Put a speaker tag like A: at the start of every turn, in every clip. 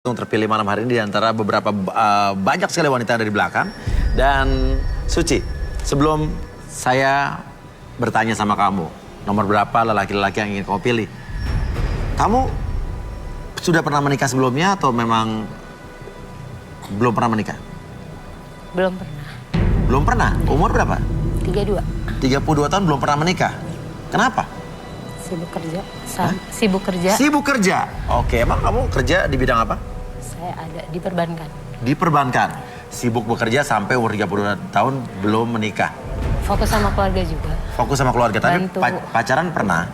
A: Yang terpilih malam hari ini di antara beberapa banyak sekali wanita yang ada di belakang. Dan Suci, sebelum saya bertanya sama kamu, nomor berapa lelaki-lelaki yang ingin kamu pilih? Kamu sudah pernah menikah sebelumnya atau memang belum pernah menikah?
B: Belum pernah.
A: Belum pernah? Umur berapa?
B: 32.
A: 32 tahun belum pernah menikah. Kenapa?
B: Sibuk kerja.
A: Hah?
B: Sibuk kerja.
A: Sibuk kerja? Oke, emang kamu kerja di bidang apa?
B: Saya ada di perbankan.
A: Di perbankan. Sibuk bekerja sampai umur 32 tahun belum menikah.
B: Fokus sama keluarga juga.
A: Fokus sama keluarga, tapi
B: Bantu.
A: pacaran pernah?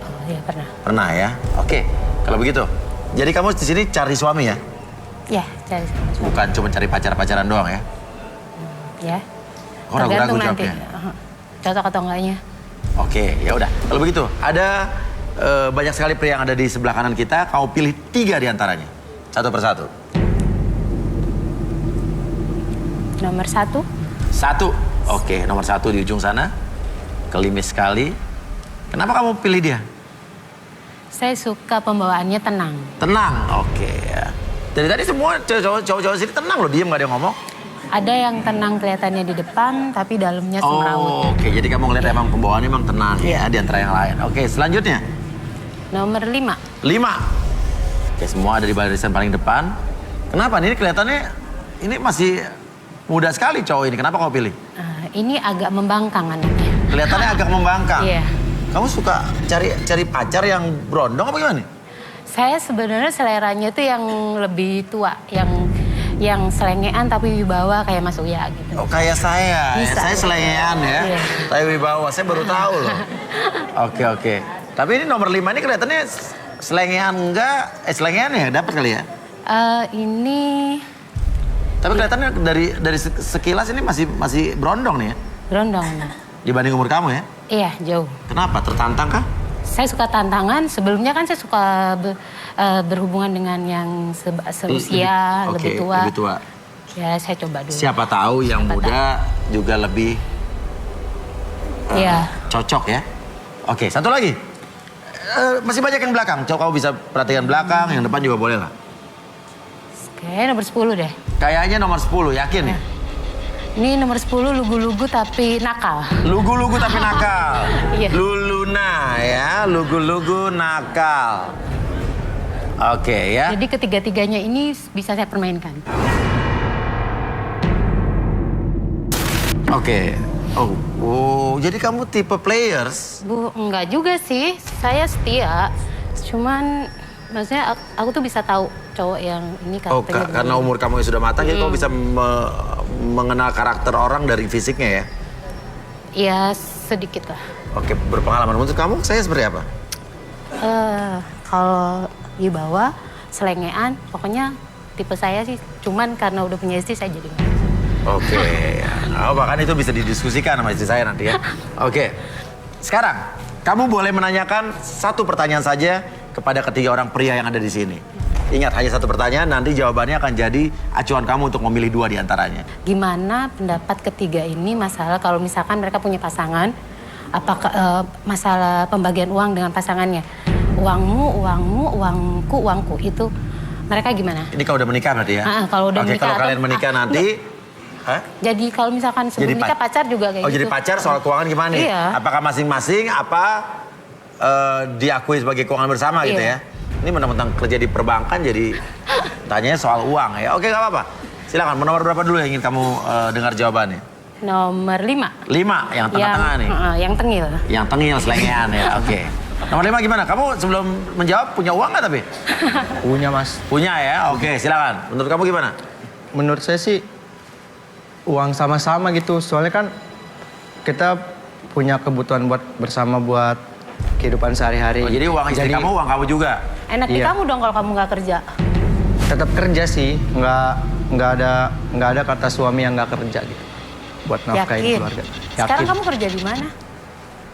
B: Oh ya pernah.
A: Pernah ya? Oke, kalau begitu. Jadi kamu di sini cari suami ya?
B: Ya cari sama suami.
A: Bukan cuma cari pacar-pacaran doang ya?
B: Ya.
A: Oh, ragu-ragu
B: Tergantung nanti.
A: jawabnya.
B: Cocok atau enggaknya.
A: Oke, ya udah. Kalau begitu, ada banyak sekali pria yang ada di sebelah kanan kita. Kamu pilih 3 di antaranya. Satu persatu.
B: Nomor 1.
A: 1. Oke, nomor 1 di ujung sana. Kelimis sekali. Kenapa kamu pilih dia?
B: Saya suka pembawaannya tenang.
A: Tenang. Oke ya. Dari tadi semua cowok-cowok sini tenang loh, diem gak ada yang ngomong.
B: Ada yang tenang kelihatannya di depan, tapi dalamnya semrawut.
A: Oh, oke. Jadi kamu ngeliat emang pembawaannya emang tenang ya di antara yang lain. Oke, selanjutnya.
B: Nomor 5.
A: 5. Oke, semua ada di barisan paling depan. Kenapa? Ini kelihatannya ini masih muda sekali cowok ini. Kenapa kamu pilih?
B: Ini agak membangkang anaknya.
A: Kelihatannya agak membangkang.
B: Iya.
A: Kamu suka cari pacar yang berondong apa gimana?
B: Saya sebenarnya seleranya tuh yang lebih tua, yang selengean tapi wibawa kayak Mas Uya gitu.
A: Oh, kayak saya.
B: Bisa.
A: Saya selengean ya.
B: Iya.
A: Saya wibawa. Saya baru tahu loh. Oke. Tapi ini nomor 5 ini kelihatannya selengean enggak? Selengean ya? Dapat kali ya?
B: Ini
A: Tapi kelihatannya dari sekilas ini masih berondong nih ya?
B: berondong.
A: Dibanding umur kamu ya?
B: Iya, jauh.
A: Kenapa? Tertantang kah?
B: Saya suka tantangan. Sebelumnya kan saya suka berhubungan dengan yang seusia,
A: Oke,
B: lebih tua.
A: lebih tua.
B: Ya, saya coba dulu.
A: Siapa tahu yang muda juga lebih
B: Iya.
A: cocok ya. Oke, satu lagi. Masih banyak yang belakang. Coba kamu bisa perhatikan belakang, yang depan juga boleh lah.
B: Oke, nomor 10 deh.
A: Kayaknya nomor 10, yakin ya?
B: Ini nomor 10 lugu-lugu tapi nakal.
A: Lugu-lugu tapi nakal.
B: Iya.
A: Luluna ya, lugu-lugu nakal. Oke ya.
B: Jadi ketiga-tiganya ini bisa saya permainkan.
A: Oke. Oh, jadi kamu tipe players?
B: Bu, enggak juga sih. Saya setia. Cuman maksudnya aku tuh bisa tahu cowok yang ini
A: Oh,
B: karakternya
A: karena umur kamu yang sudah matang, jadi kamu bisa mengenal karakter orang dari fisiknya ya?
B: ya sedikit lah.
A: Oke, berpengalaman. Menurut kamu, saya seperti apa?
B: Kalau wibawa, selengean, pokoknya tipe saya sih. Cuman karena udah punya istri saya jadi nggak.
A: Oke, oh, bahkan itu bisa didiskusikan sama istri saya nanti ya. Oke, sekarang kamu boleh menanyakan satu pertanyaan saja kepada ketiga orang pria yang ada di sini. Ingat, hanya satu pertanyaan, nanti jawabannya akan jadi acuan kamu untuk memilih 2 di antaranya.
B: Gimana pendapat ketiga ini masalah kalau misalkan mereka punya pasangan, apakah masalah pembagian uang dengan pasangannya? Uangmu, uangku, itu mereka gimana?
A: Ini kalau udah menikah berarti ya?
B: Kalau udah
A: Oke,
B: menikah
A: kalau
B: atau-
A: kalian menikah nanti... Hah?
B: Jadi kalau misalkan sebelum
A: Jadi
B: nikah pacar juga kayak
A: Oh,
B: gitu.
A: jadi pacar soal keuangan gimana nih?
B: Iya.
A: Apakah masing-masing diakui sebagai keuangan bersama gitu
B: Iya.
A: ya? Ini mentang-mentang kerja di perbankan jadi tanyanya soal uang ya. Oke, nggak apa-apa. Silakan, nomor berapa dulu yang ingin kamu dengar jawabannya?
B: Nomor 5.
A: 5, yang tengah-tengah nih.
B: Yang tengil.
A: Yang tengil, selengean ya, oke. Nomor 5 gimana? Kamu sebelum menjawab punya uang nggak tapi?
C: Punya, Mas.
A: Punya ya, oke, silakan. Menurut kamu gimana?
C: Menurut saya sih uang sama-sama gitu. Soalnya kan kita punya kebutuhan buat bersama buat kehidupan sehari-hari.
A: Oh, jadi uang istri kamu, uang kamu juga?
B: Enak di
C: Iya.
B: kamu dong kalau kamu nggak kerja.
C: Tetap kerja sih, nggak ada kata suami yang nggak kerja gitu. Buat nafkahin
B: Yakin?
C: keluarga.
B: Sekarang kamu kerja di mana?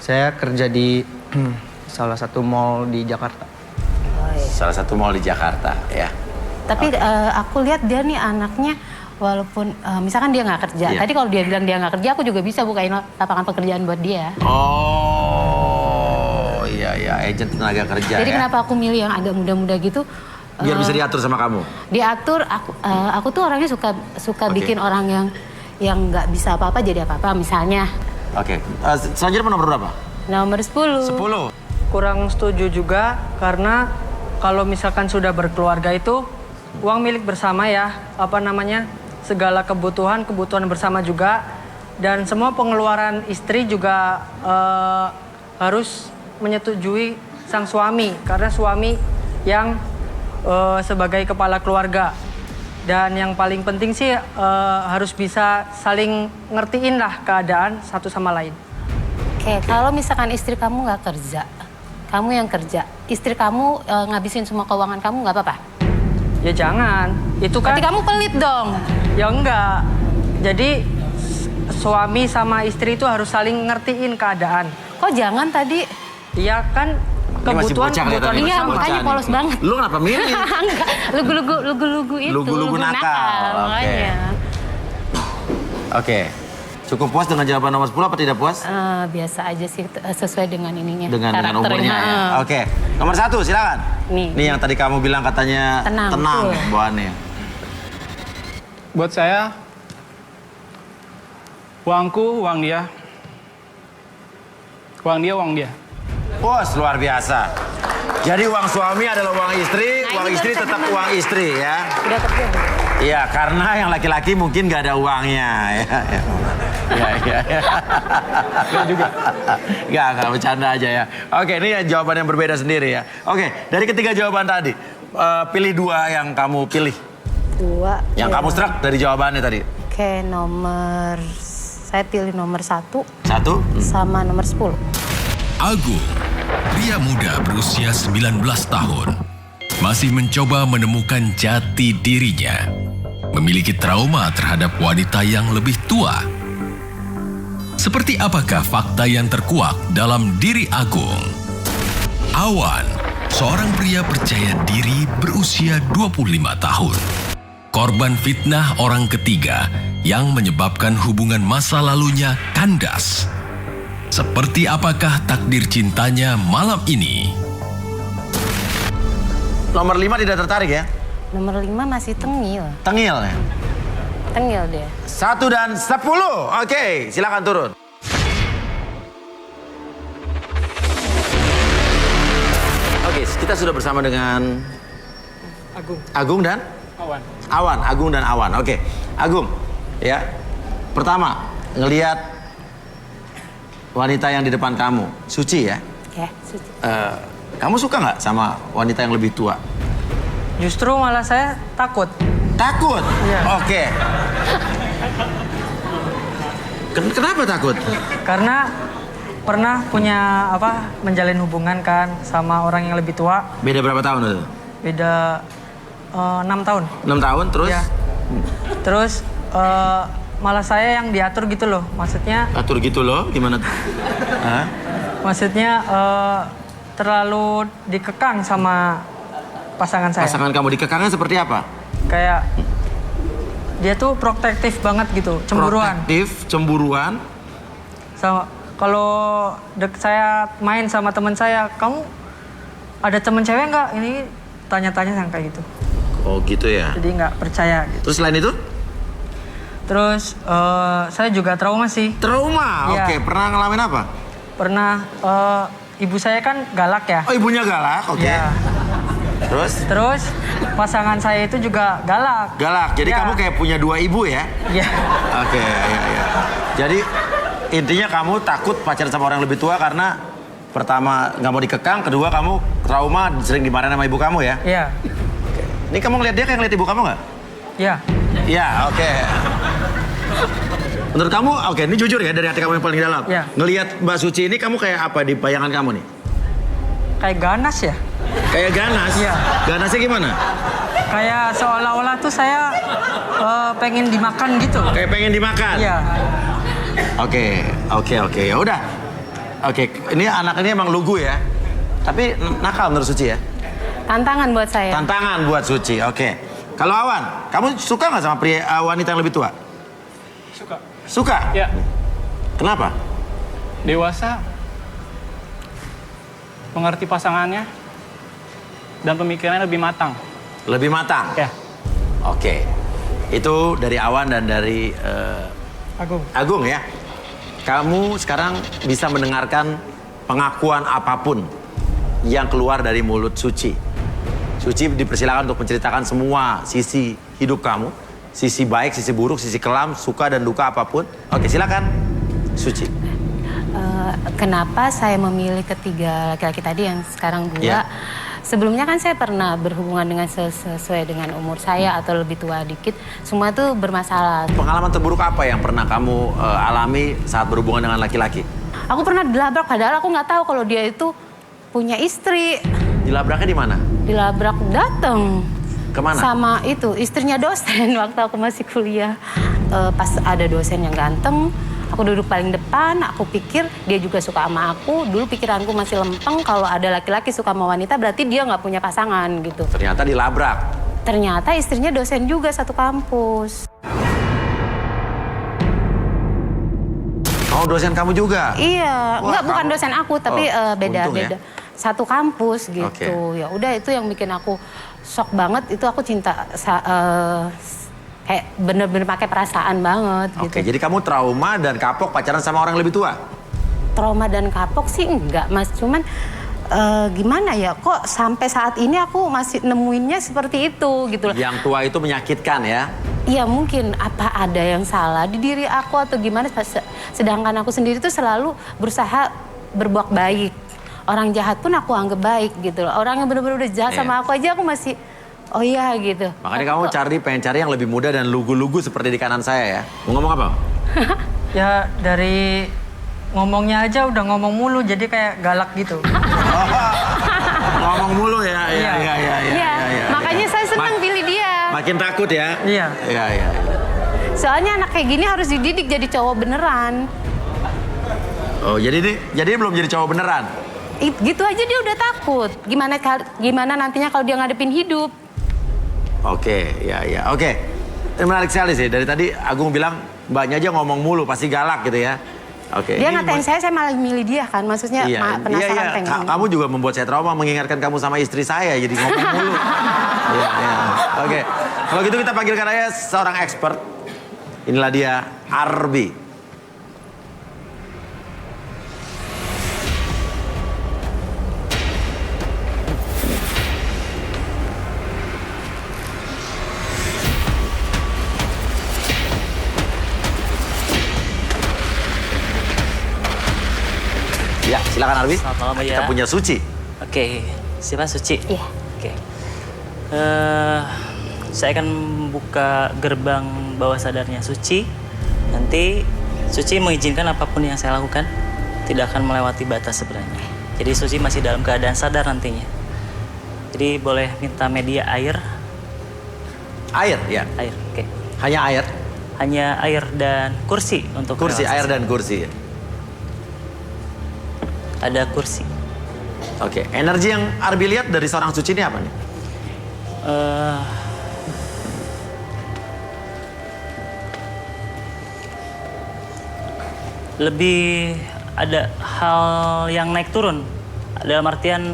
C: Saya kerja di salah satu mall di Jakarta.
A: Salah satu mall di Jakarta ya.
B: Tapi aku lihat dia nih anaknya walaupun misalkan dia nggak kerja.
A: Iya.
B: Tadi kalau dia bilang dia nggak kerja, aku juga bisa bukain lapangan pekerjaan buat dia.
A: Oh, iya, agen tenaga kerja
B: Jadi
A: ya.
B: kenapa aku milih yang agak muda-muda gitu?
A: biar bisa diatur sama kamu?
B: Diatur, aku tuh orangnya suka
A: Oke.
B: bikin orang yang nggak bisa apa-apa jadi apa-apa. Misalnya
A: Oke. Selanjutnya nomor berapa?
B: nomor 10.
A: 10.
D: Kurang setuju juga karena kalau misalkan sudah berkeluarga itu uang milik bersama ya, segala kebutuhan bersama juga, dan semua pengeluaran istri juga harus menyetujui sang suami karena suami yang sebagai kepala keluarga. Dan yang paling penting sih harus bisa saling ngertiin lah keadaan satu sama lain.
B: Oke, kalau misalkan istri kamu nggak kerja, kamu yang kerja, istri kamu ngabisin semua keuangan kamu nggak apa-apa?
D: Ya jangan, itu kan...
B: Berarti kamu pelit dong.
D: Ya enggak. Jadi suami sama istri itu harus saling ngertiin keadaan.
B: Kok jangan tadi?
D: Iya kan
A: Ini masih
D: kebutuhan
A: bocah kelihatan,
D: kebutuhan
A: masih
B: Iya,
A: bocah
B: makanya
A: nih.
B: polos banget.
A: Lu kenapa milih?
B: Enggak, lugu-lugu itu.
A: Lugu-lugu nakal, oke.
B: Makanya.
A: Oke. Cukup puas dengan jawaban nomor 10 apa tidak puas?
B: Biasa aja sih, sesuai dengan ininya.
A: Dengan
B: karakternya.
A: umurnya ya. Oke. Nomor 1 silakan.
B: Nih.
A: Nih yang tadi kamu bilang katanya
B: Tenang,
A: tenang
B: betul.
A: bawaannya.
E: Buat saya, uangku, uang dia. Uang dia, uang dia.
A: Bos, luar biasa. Jadi uang suami adalah uang istri,
B: Nah,
A: uang
B: ini
A: istri
B: baru
A: tetap
B: saya
A: uang istri ya.
B: Udah kerja.
A: Iya, karena yang laki-laki mungkin nggak ada uangnya. Ya, ya, ya.
E: Dia juga.
A: Nggak bercanda aja ya. Oke, ini jawaban yang berbeda sendiri ya. Oke, dari ketiga jawaban tadi, pilih 2 yang kamu pilih.
B: 2.
A: Yang kamu serak dari jawabannya tadi.
B: Oke, saya pilih nomor 1
A: 1.
B: sama nomor 10.
F: Agung, pria muda berusia 19 tahun, masih mencoba menemukan jati dirinya. Memiliki trauma terhadap wanita yang lebih tua. Seperti apakah fakta yang terkuak dalam diri Agung? Awan, seorang pria percaya diri berusia 25 tahun. Korban fitnah orang ketiga yang menyebabkan hubungan masa lalunya kandas. Seperti apakah takdir cintanya malam ini?
A: Nomor 5 tidak tertarik ya?
B: Nomor 5 masih tengil.
A: Tengil ya?
B: Tengil dia.
A: 1 dan 10. Oke, silakan turun. Oke, kita sudah bersama dengan Agung dan
E: Awan.
A: Awan. Agung dan Awan. Oke, Agung, ya. Pertama, ngelihat wanita yang di depan kamu, Suci ya.
B: Ya, suci.
A: Kamu suka nggak sama wanita yang lebih tua?
D: Justru malah saya takut.
A: Takut?
D: Iya.
A: Oke. Kenapa takut?
D: Karena pernah punya menjalin hubungan kan sama orang yang lebih tua.
A: Beda berapa tahun itu?
D: Beda 6 tahun.
A: 6 tahun terus?
D: Ya. Terus malah saya yang diatur gitu loh. Maksudnya
A: Atur gitu loh, gimana tuh? Hah?
D: maksudnya terlalu dikekang sama pasangan saya.
A: Pasangan kamu dikekangnya seperti apa?
D: Kayak dia tuh protektif banget gitu, cemburuan.
A: Protektif, cemburuan.
D: Sama kalau saya main sama teman saya, kamu ada temen cewek nggak? Ini tanya-tanya yang kayak gitu.
A: Oh gitu ya.
D: Jadi nggak percaya gitu.
A: Terus selain itu?
D: Terus saya juga trauma sih.
A: Trauma,
D: Iya.
A: oke. Pernah ngalamin apa?
D: Pernah ibu saya kan galak ya.
A: Oh ibunya galak, oke.
D: Iya. Terus pasangan saya itu juga galak.
A: Galak, jadi
D: Iya.
A: kamu kayak punya 2 ibu ya?
D: Iya.
A: Oke, iya. Jadi intinya kamu takut pacaran sama orang yang lebih tua karena pertama nggak mau dikekang, kedua kamu trauma sering dimarahin sama ibu kamu ya?
D: Iya.
A: Ini kamu ngeliat dia kayak ngeliat ibu kamu nggak?
D: Iya.
A: Iya, oke. Menurut kamu, oke, ini jujur ya dari hati kamu yang paling dalam.
D: Iya.
A: Ngelihat Mbak Suci ini kamu kayak apa di bayangan kamu nih?
D: Kayak ganas ya.
A: Kayak ganas?
D: Iya.
A: Ganasnya gimana?
D: Kayak seolah-olah tuh saya pengen dimakan gitu.
A: Kayak pengen dimakan?
D: Iya.
A: Oke, ya udah. Oke, ini anak ini emang lugu ya. Tapi nakal menurut Suci ya.
B: Tantangan buat saya.
A: Tantangan buat Suci. Oke. Kalau Awan, kamu suka nggak sama wanita yang lebih tua?
E: Suka.
A: Suka?
E: Ya,
A: Kenapa?
E: dewasa, mengerti pasangannya, dan pemikirannya lebih matang.
A: Lebih matang?
E: Ya.
A: Oke. Itu dari Awan dan dari Agung ya. Kamu sekarang bisa mendengarkan pengakuan apapun yang keluar dari mulut Suci. Suci dipersilakan untuk menceritakan semua sisi hidup kamu. Sisi baik, sisi buruk, sisi kelam, suka dan duka apapun. Oke, silakan Suci.
B: Kenapa saya memilih ketiga laki-laki tadi yang sekarang 2?
A: Ya.
B: Sebelumnya kan saya pernah berhubungan dengan sesuai dengan umur saya atau lebih tua dikit. Semua tuh bermasalah.
A: Pengalaman terburuk apa yang pernah kamu alami saat berhubungan dengan laki-laki?
B: Aku pernah dilabrak padahal aku nggak tahu kalau dia itu punya istri.
A: Dilabraknya di mana?
B: Dilabrak datang.
A: Kemana?
B: Sama itu istrinya dosen waktu aku masih kuliah. Pas ada dosen yang ganteng. Aku duduk paling depan, aku pikir dia juga suka sama aku. Dulu pikiranku masih lempeng, kalau ada laki-laki suka sama wanita berarti dia nggak punya pasangan gitu.
A: Ternyata dilabrak.
B: Ternyata istrinya dosen juga satu kampus.
A: Oh, dosen kamu juga?
B: Iya,
A: Wah,
B: nggak bukan
A: kamu-
B: dosen aku tapi
A: Oh,
B: beda.
A: untung ya.
B: Satu kampus gitu.
A: Oke.
B: Ya udah itu yang bikin aku shock banget. Itu aku cinta kayak bener-bener pakai perasaan banget gitu.
A: Oke, jadi kamu trauma dan kapok pacaran sama orang lebih tua?
B: Trauma dan kapok sih enggak mas, cuman gimana ya, kok sampai saat ini aku masih nemuinnya seperti itu gitu loh.
A: Yang tua itu menyakitkan ya?
B: Iya mungkin apa ada yang salah di diri aku atau gimana, sedangkan aku sendiri tuh selalu berusaha berbuat baik. Orang jahat pun aku anggap baik gitu loh. Orang yang bener-bener udah jahat
A: Iya.
B: sama aku aja aku masih, oh iya gitu.
A: Makanya kamu pengen cari yang lebih muda dan lugu-lugu seperti di kanan saya ya. Mau ngomong apa?
D: Ya dari ngomongnya aja udah ngomong mulu jadi kayak galak gitu.
A: Ngomong mulu ya? Iya.
B: Iya, makanya saya senang pilih dia.
A: Makin takut ya?
D: Iya.
A: Iya.
B: Soalnya anak kayak gini harus dididik jadi cowok beneran.
A: Oh, jadi dia belum jadi cowok beneran?
B: Gitu aja dia udah takut. Gimana nantinya kalau dia ngadepin hidup?
A: Oke, ya. Oke. Ini menarik sekali sih. Dari tadi Agung bilang mbaknya aja ngomong mulu, pasti galak gitu ya. Oke.
B: Dia
A: ini
B: ngatain saya malah milih dia kan. Maksudnya penasaran pengen.
A: Kamu juga membuat saya trauma mengingatkan kamu sama istri saya jadi ngomong mulu. Iya. Oke. Kalau gitu kita panggilkan aja seorang expert. Inilah dia Arbi. Ya, silakan Arbi.
G: Selamat malam,
A: Kita
G: ya.
A: punya Suci.
G: Oke, siapa Suci?
B: Iya.
G: Oke. Saya akan membuka gerbang bawah sadarnya Suci. Nanti Suci mengizinkan apapun yang saya lakukan tidak akan melewati batas sebenarnya. Jadi Suci masih dalam keadaan sadar nantinya. Jadi boleh minta media air.
A: Air, ya.
G: Air, oke.
A: Hanya air.
G: Hanya air dan kursi untuk
A: Kursi,
G: relaksasi.
A: air dan kursi.
G: Ada kursi.
A: Oke, energi yang Arbi lihat dari seorang Suci ini apa nih?
G: Eh, lebih ada hal yang naik turun. Dalam artian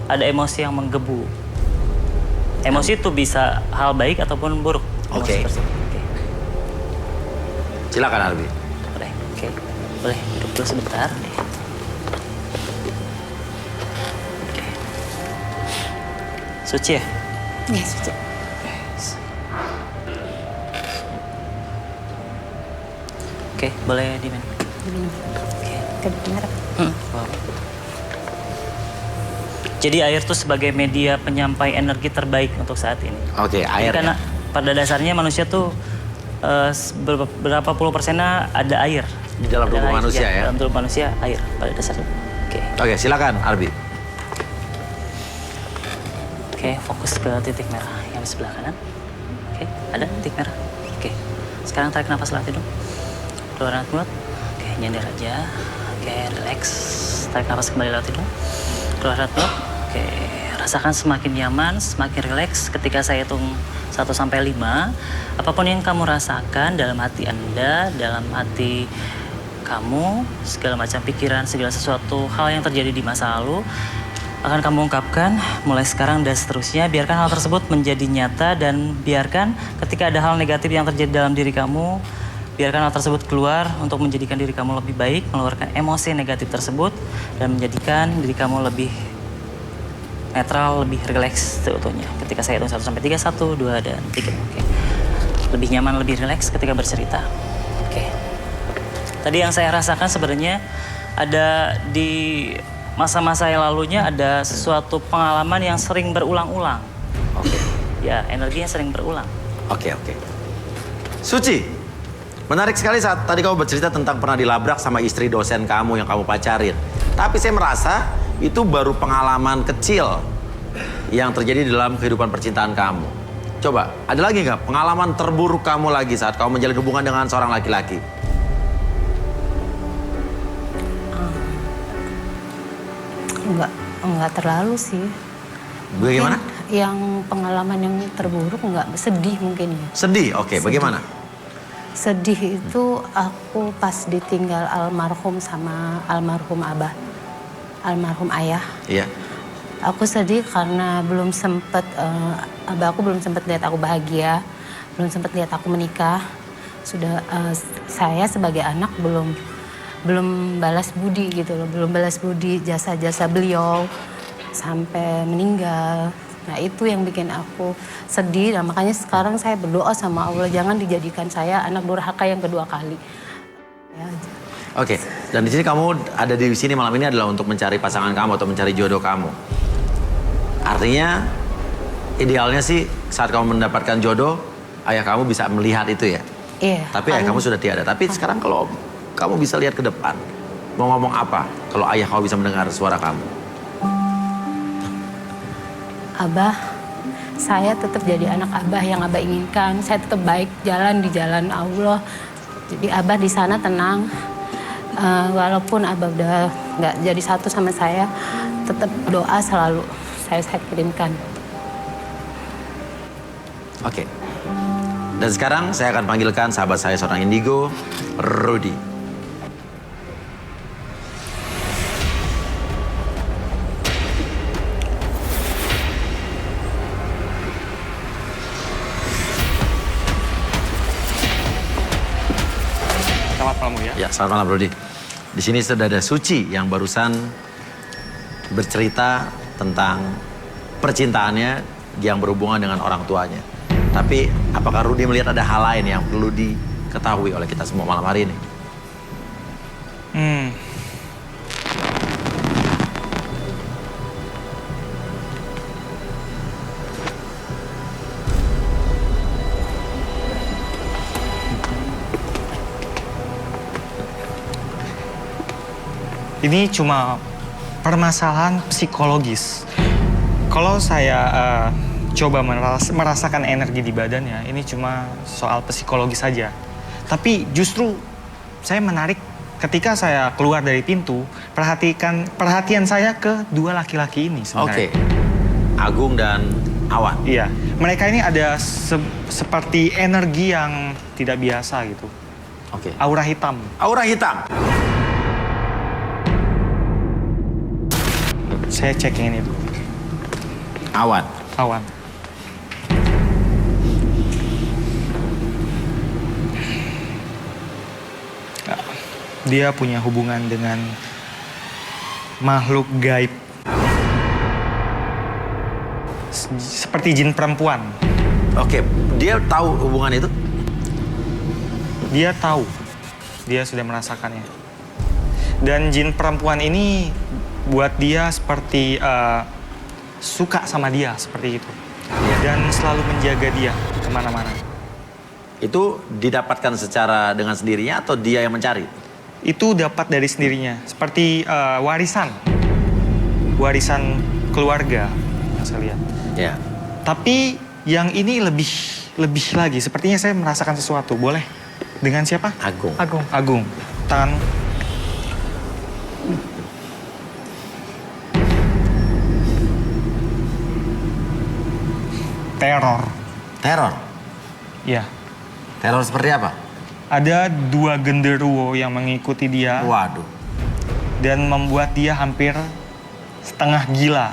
G: ada emosi yang menggebu. Emosi itu bisa hal baik ataupun buruk.
A: Oke.
G: Emosi tersebut. Oke.
A: Silakan Arbi.
G: Boleh. Oke. Boleh duduk dulu sebentar. Oke. Suci ya?
B: Iya, Suci.
G: Oke, boleh diminum. Oke.
B: Kebenar.
G: Wow. Jadi air itu sebagai media penyampai energi terbaik untuk saat ini.
A: Oke, air.
G: Karena
A: Ya.
G: pada dasarnya manusia tuh berapa puluh persennya ada air.
A: Di dalam
G: Ada
A: tubuh
G: air,
A: manusia ya?
G: Dalam tubuh manusia air pada dasarnya. Oke.
A: Oke, silakan Arbi.
G: Oke, fokus ke titik merah yang di sebelah kanan. Oke, ada titik merah. Oke. Sekarang tarik nafas lewat hidung. Keluaran mulut. Oke, nyender aja. Oke, relax. Tarik nafas kembali lewat hidung. Keluaran mulut. Oke, rasakan semakin nyaman, semakin relax ketika saya hitung 1 sampai 5. Apapun yang kamu rasakan dalam hati Anda, dalam hati kamu, segala macam pikiran, segala sesuatu hal yang terjadi di masa lalu, akan kamu ungkapkan mulai sekarang dan seterusnya. Biarkan hal tersebut menjadi nyata dan biarkan ketika ada hal negatif yang terjadi dalam diri kamu, biarkan hal tersebut keluar untuk menjadikan diri kamu lebih baik, mengeluarkan emosi negatif tersebut dan menjadikan diri kamu lebih netral, lebih rileks seutuhnya. Ketika saya hitung 1 sampai 3, 1, 2, dan 3. Oke. Lebih nyaman, lebih rileks ketika bercerita. Oke. Tadi yang saya rasakan sebenarnya ada di masa-masa yang lalunya ada sesuatu pengalaman yang sering berulang-ulang.
A: Oke.
G: Ya, energinya sering berulang.
A: Oke. Suci, menarik sekali saat tadi kamu bercerita tentang pernah dilabrak sama istri dosen kamu yang kamu pacarin. Tapi saya merasa itu baru pengalaman kecil yang terjadi dalam kehidupan percintaan kamu. Coba, ada lagi nggak pengalaman terburuk kamu lagi saat kamu menjalin hubungan dengan seorang laki-laki?
B: Enggak terlalu sih.
A: Bagaimana?
B: Mungkin yang pengalaman yang terburuk enggak, sedih mungkin ya.
A: Sedih, oke. Bagaimana?
B: Sedih itu aku pas ditinggal almarhum sama almarhum abah, almarhum ayah.
A: Iya.
B: Aku sedih karena belum sempet, abah aku belum sempet lihat aku bahagia, belum sempet lihat aku menikah. Sudah saya sebagai anak belum balas budi gitu loh, belum balas budi jasa-jasa beliau sampai meninggal. Nah itu yang bikin aku sedih, dan makanya sekarang saya berdoa sama Allah jangan dijadikan saya anak durhaka yang kedua kali. Ya aja.
A: Oke, dan di sini kamu ada di sini malam ini adalah untuk mencari pasangan kamu atau mencari jodoh kamu. Artinya idealnya sih saat kamu mendapatkan jodoh, ayah kamu bisa melihat itu ya.
B: Iya.
A: Tapi ayah kamu sudah tiada. Tapi sekarang kalau kamu bisa lihat ke depan, mau ngomong apa kalau ayah kamu bisa mendengar suara kamu?
B: Abah, saya tetap jadi anak abah yang abah inginkan. Saya tetap baik jalan di jalan Allah. Jadi abah di sana tenang. Walaupun abah udah nggak jadi satu sama saya, tetap doa selalu saya kirimkan.
A: Oke. Dan sekarang saya akan panggilkan sahabat saya seorang indigo, Rudy.
E: Selamat malam ya.
A: Ya, selamat malam Rudy. Di sini sudah ada Suci yang barusan bercerita tentang percintaannya yang berhubungan dengan orang tuanya. Tapi apakah Rudy melihat ada hal lain yang perlu diketahui oleh kita semua malam hari ini?
H: Ini cuma permasalahan psikologis. Kalau saya coba merasakan energi di badannya, ini cuma soal psikologis saja. Tapi justru saya menarik ketika saya keluar dari pintu, perhatian saya ke dua laki-laki ini
A: Oke.
H: sebenarnya.
A: Agung dan Awan.
H: Iya, mereka ini ada seperti energi yang tidak biasa gitu.
A: Oke.
H: Aura hitam.
A: Aura hitam.
H: Saya cek yang ini dulu.
A: Awan.
H: Awan. Dia punya hubungan dengan makhluk gaib. Seperti jin perempuan.
A: Oke, dia tahu hubungan itu?
H: Dia tahu. Dia sudah merasakannya. Dan jin perempuan ini buat dia seperti suka sama dia, seperti itu. Dan selalu menjaga dia kemana-mana.
A: Itu didapatkan secara dengan sendirinya atau dia yang mencari?
H: Itu dapat dari sendirinya, seperti warisan keluarga yang saya lihat.
A: Ya.
H: Tapi yang ini lebih lagi, sepertinya saya merasakan sesuatu. Boleh? Dengan siapa?
A: Agung.
H: Agung. Tangan. Teror. Ya.
A: Teror seperti apa?
H: Ada dua genderuwo yang mengikuti dia.
A: Waduh.
H: Dan membuat dia hampir setengah gila.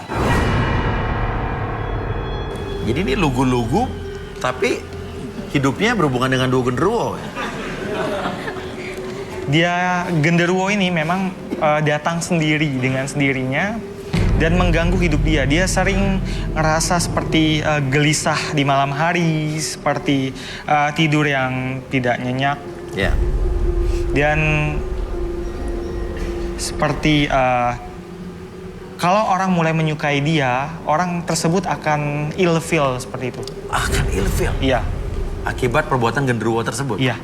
A: Jadi ini lugu-lugu, tapi hidupnya berhubungan dengan dua genderuwo.
H: Dia genderuwo ini memang datang sendiri dengan sendirinya dan mengganggu hidup dia. Dia sering ngerasa seperti gelisah di malam hari, seperti tidur yang tidak nyenyak.
A: Ya.
H: Dan seperti kalau orang mulai menyukai dia, orang tersebut akan ilfeel seperti itu.
A: Akan ilfil.
H: Iya,
A: Akibat perbuatan genderuwo tersebut.
H: iya.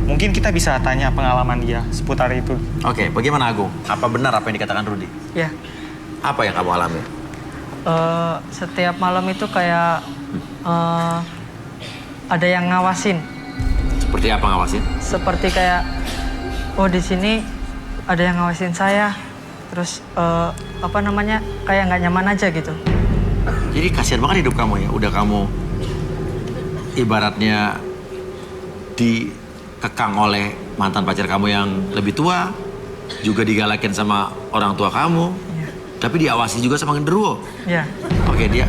H: Mungkin kita bisa tanya pengalaman dia seputar itu.
A: Oke, bagaimana Agung? Apa benar apa yang dikatakan Rudi?
D: Ya,
A: Apa yang kamu alami?
D: setiap malam itu kayak ada yang ngawasin.
A: Seperti apa ngawasin?
D: Seperti kayak, oh di sini ada yang ngawasin saya. Terus kayak nggak nyaman aja gitu.
A: Jadi kasihan banget hidup kamu ya. Udah kamu ibaratnya dikekang oleh mantan pacar kamu yang lebih tua, juga digalakin sama orang tua kamu, tapi diawasi juga sama genderuwo.
D: Ya,
A: Oke, dia.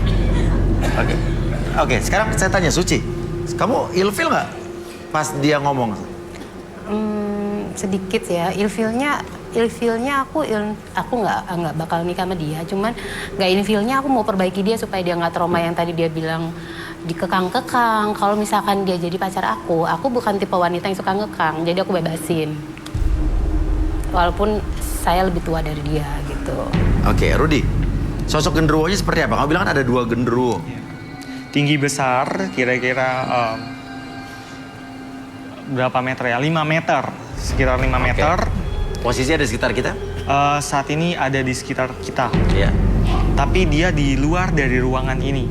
A: Oke, sekarang saya tanya Suci, kamu ilfil nggak pas dia ngomong?
B: Sedikit ya, ilfilnya aku nggak bakal nikah sama dia, cuman nggak ilfilnya aku mau perbaiki dia supaya dia nggak trauma yang tadi dia bilang dikekang-kekang. Kalau misalkan dia jadi pacar aku bukan tipe wanita yang suka ngekang, jadi aku bebasin walaupun saya lebih tua dari dia gitu.
A: Oke, Rudi, sosok genderuwonya seperti apa? Kamu bilang kan ada dua genderuwo.
H: Tinggi besar, kira-kira berapa meter ya? 5 meter, sekitar 5 meter.
A: Posisinya ada di sekitar kita?
H: Saat ini ada di sekitar kita.
A: Iya.
H: Tapi dia di luar dari ruangan ini.